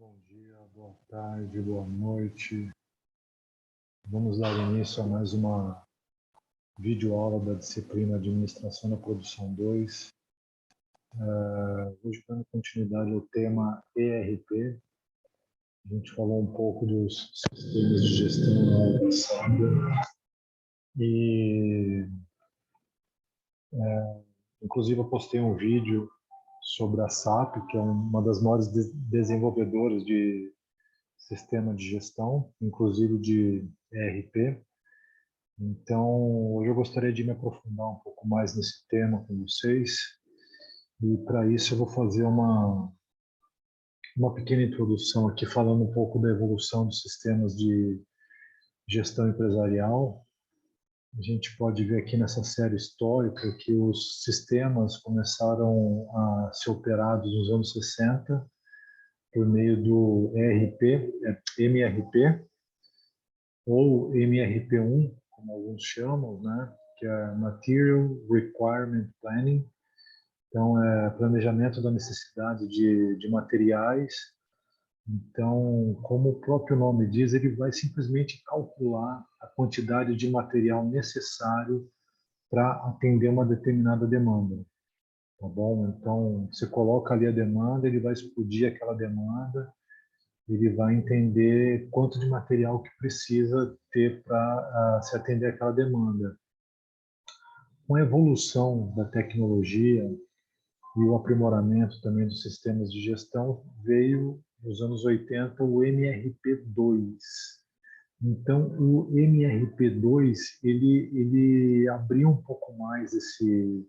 Bom dia, boa tarde, boa noite. Vamos dar início a mais uma videoaula da disciplina Administração da Produção 2. Hoje, dando continuidade ao tema ERP, a gente falou um pouco dos sistemas de gestão na aula passada e, inclusive, eu postei um vídeo sobre a SAP, que é uma das maiores desenvolvedoras de sistema de gestão, inclusive de ERP. Então, hoje eu gostaria de me aprofundar um pouco mais nesse tema com vocês. E para isso eu vou fazer uma pequena introdução aqui, falando um pouco da evolução dos sistemas de gestão empresarial. A gente pode ver aqui nessa série histórica que os sistemas começaram a ser operados nos anos 60 por meio do MRP, ou MRP1, como alguns chamam, né? Que é Material Requirement Planning. Então, é planejamento da necessidade de materiais. Então, como o próprio nome diz, ele vai simplesmente calcular a quantidade de material necessário para atender uma determinada demanda. Tá bom? Então, você coloca ali a demanda, ele vai explodir aquela demanda, ele vai entender quanto de material que precisa ter para se atender aquela demanda. Com a evolução da tecnologia e o aprimoramento também dos sistemas de gestão, veio nos anos 80 o MRP2. Então, o MRP2 ele abriu um pouco mais esse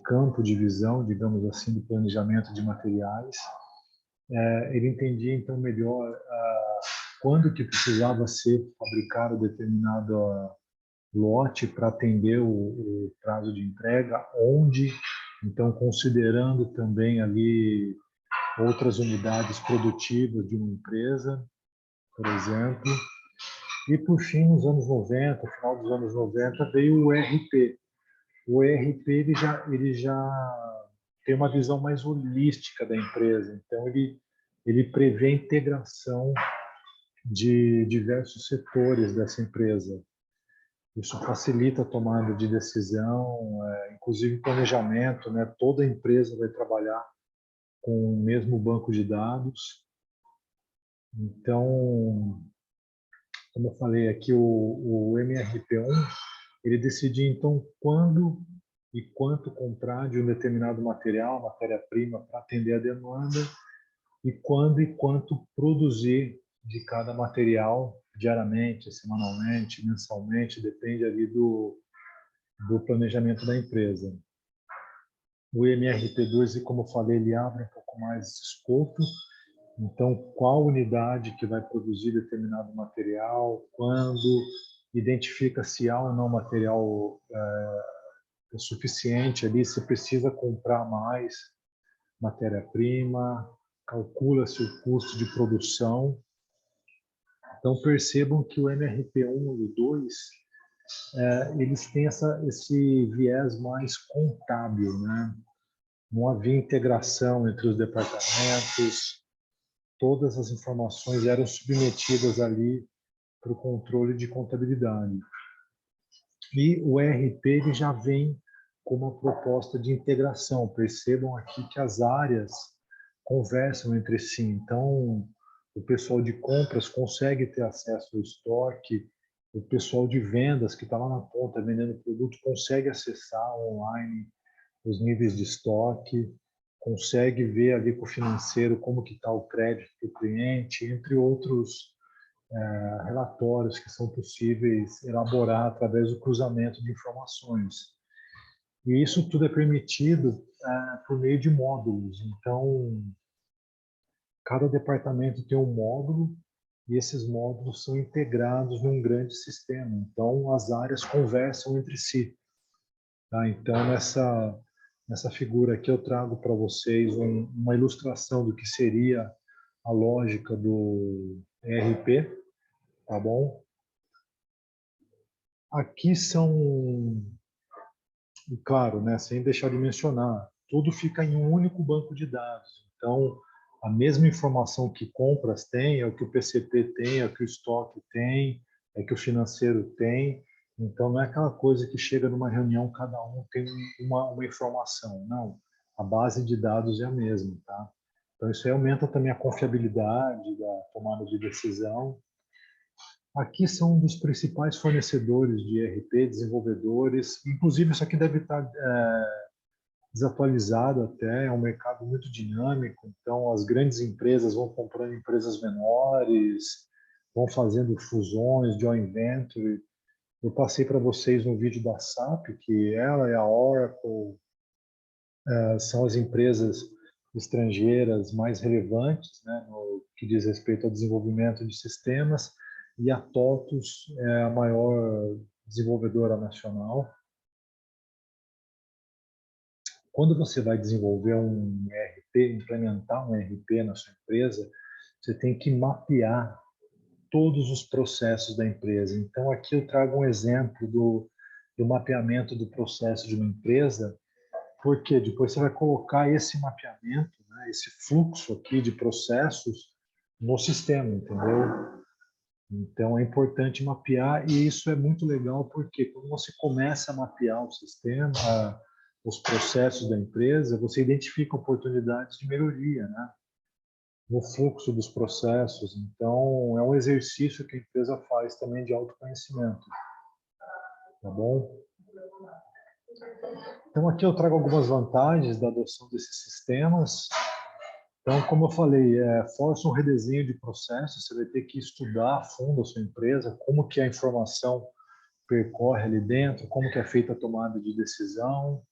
campo de visão, digamos assim, do planejamento de materiais. Ele entendia então melhor quando que precisava ser fabricado determinado lote para atender o prazo de entrega, onde, então considerando também ali outras unidades produtivas de uma empresa, por exemplo. E por fim, nos anos 90, final dos anos 90, veio o ERP. O ERP ele já tem uma visão mais holística da empresa, então ele prevê a integração de diversos setores dessa empresa. Isso facilita a tomada de decisão, inclusive planejamento, né? Toda empresa vai trabalhar com o mesmo banco de dados. Então, como eu falei aqui, o MRP1, ele decide então quando e quanto comprar de um determinado material, matéria-prima, para atender a demanda, e quando e quanto produzir de cada material diariamente, semanalmente, mensalmente, depende ali do planejamento da empresa. O MRP2, como eu falei, ele abre um pouco mais esse escopo. Então, qual unidade que vai produzir determinado material, quando, identifica se há ou não material suficiente ali, se precisa comprar mais matéria-prima, calcula-se o custo de produção. Então, percebam que o MRP1 e o 2, eles têm esse viés mais contábil, né? Não havia integração entre os departamentos, todas as informações eram submetidas ali para o controle de contabilidade. E o ERP ele já vem com uma proposta de integração. Percebam aqui que as áreas conversam entre si. Então, o pessoal de compras consegue ter acesso ao estoque, o pessoal de vendas que está lá na ponta vendendo produto consegue acessar online os níveis de estoque, consegue ver ali com o financeiro como que está o crédito do cliente, entre outros relatórios que são possíveis elaborar através do cruzamento de informações. E isso tudo é permitido por meio de módulos. Então, cada departamento tem um módulo e esses módulos são integrados num grande sistema. Então, as áreas conversam entre si. Tá? Então, nessa figura aqui, eu trago para vocês uma ilustração do que seria a lógica do ERP, tá bom? Aqui são, claro, né, sem deixar de mencionar, tudo fica em um único banco de dados. Então, a mesma informação que compras tem, é o que o PCP tem, é o que o estoque tem, é o que o financeiro tem. Então, não é aquela coisa que chega numa reunião, cada um tem uma informação. Não, a base de dados é a mesma, tá? Então, isso aí aumenta também a confiabilidade da tomada de decisão. Aqui são um dos principais fornecedores de ERP, desenvolvedores. Inclusive, isso aqui deve estar desatualizado até, é um mercado muito dinâmico, então as grandes empresas vão comprando empresas menores, vão fazendo fusões, joint venture. Eu passei para vocês no vídeo da SAP, que ela e a Oracle são as empresas estrangeiras mais relevantes, né, no que diz respeito ao desenvolvimento de sistemas, e a TOTUS é a maior desenvolvedora nacional. Quando você vai desenvolver um ERP, implementar um ERP na sua empresa, você tem que mapear todos os processos da empresa. Então, aqui eu trago um exemplo do mapeamento do processo de uma empresa, porque depois você vai colocar esse mapeamento, né, esse fluxo aqui de processos no sistema, entendeu? Então, é importante mapear, e isso é muito legal porque quando você começa a mapear o sistema, os processos da empresa, você identifica oportunidades de melhoria, né, no fluxo dos processos. Então, é um exercício que a empresa faz também de autoconhecimento, tá bom? Então, aqui eu trago algumas vantagens da adoção desses sistemas. Então, como eu falei, força um redesenho de processos, você vai ter que estudar a fundo a sua empresa, como que a informação percorre ali dentro, como que é feita a tomada de decisão.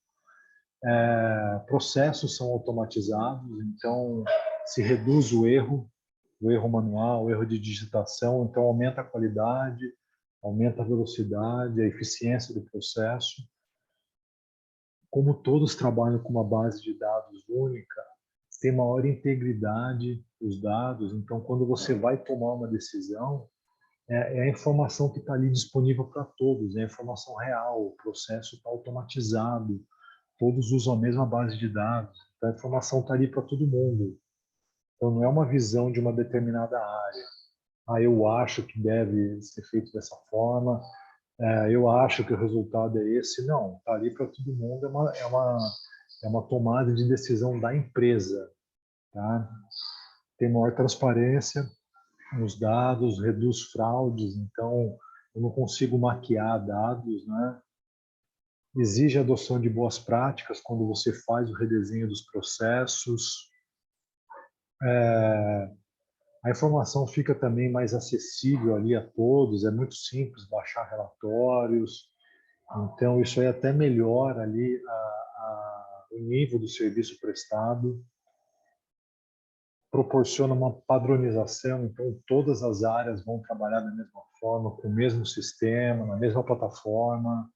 Processos são automatizados, então se reduz o erro manual, o erro de digitação, então aumenta a qualidade, aumenta a velocidade, a eficiência do processo. Como todos trabalham com uma base de dados única, tem maior integridade os dados, então quando você vai tomar uma decisão, é a informação que está ali disponível para todos, é a informação real, o processo está automatizado, todos usam a mesma base de dados, então a informação está ali para todo mundo. Então não é uma visão de uma determinada área. Eu acho que deve ser feito dessa forma, eu acho que o resultado é esse. Não, está ali para todo mundo, é uma tomada de decisão da empresa. Tá? Tem maior transparência nos dados, reduz fraudes, então eu não consigo maquiar dados, né? Exige a adoção de boas práticas quando você faz o redesenho dos processos. A informação fica também mais acessível ali a todos, é muito simples baixar relatórios, então isso aí até melhora ali o nível do serviço prestado, proporciona uma padronização, então todas as áreas vão trabalhar da mesma forma, com o mesmo sistema, na mesma plataforma,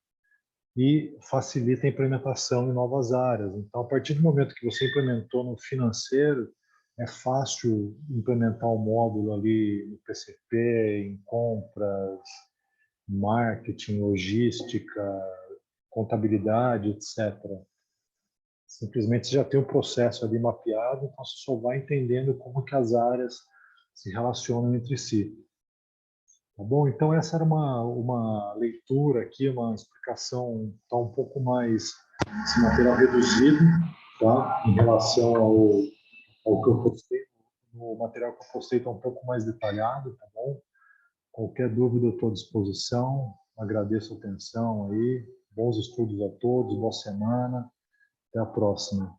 e facilita a implementação em novas áreas. Então, a partir do momento que você implementou no financeiro, é fácil implementar um módulo ali no PCP, em compras, marketing, logística, contabilidade, etc. Simplesmente você já tem o processo ali mapeado, então você só vai entendendo como que as áreas se relacionam entre si. Tá bom? Então essa era uma leitura aqui, uma explicação, tá um pouco mais, esse material reduzido, tá? Em relação ao que eu postei, o material que eu postei está um pouco mais detalhado, tá bom? Qualquer dúvida eu estou à disposição, agradeço a atenção aí, bons estudos a todos, boa semana, até a próxima.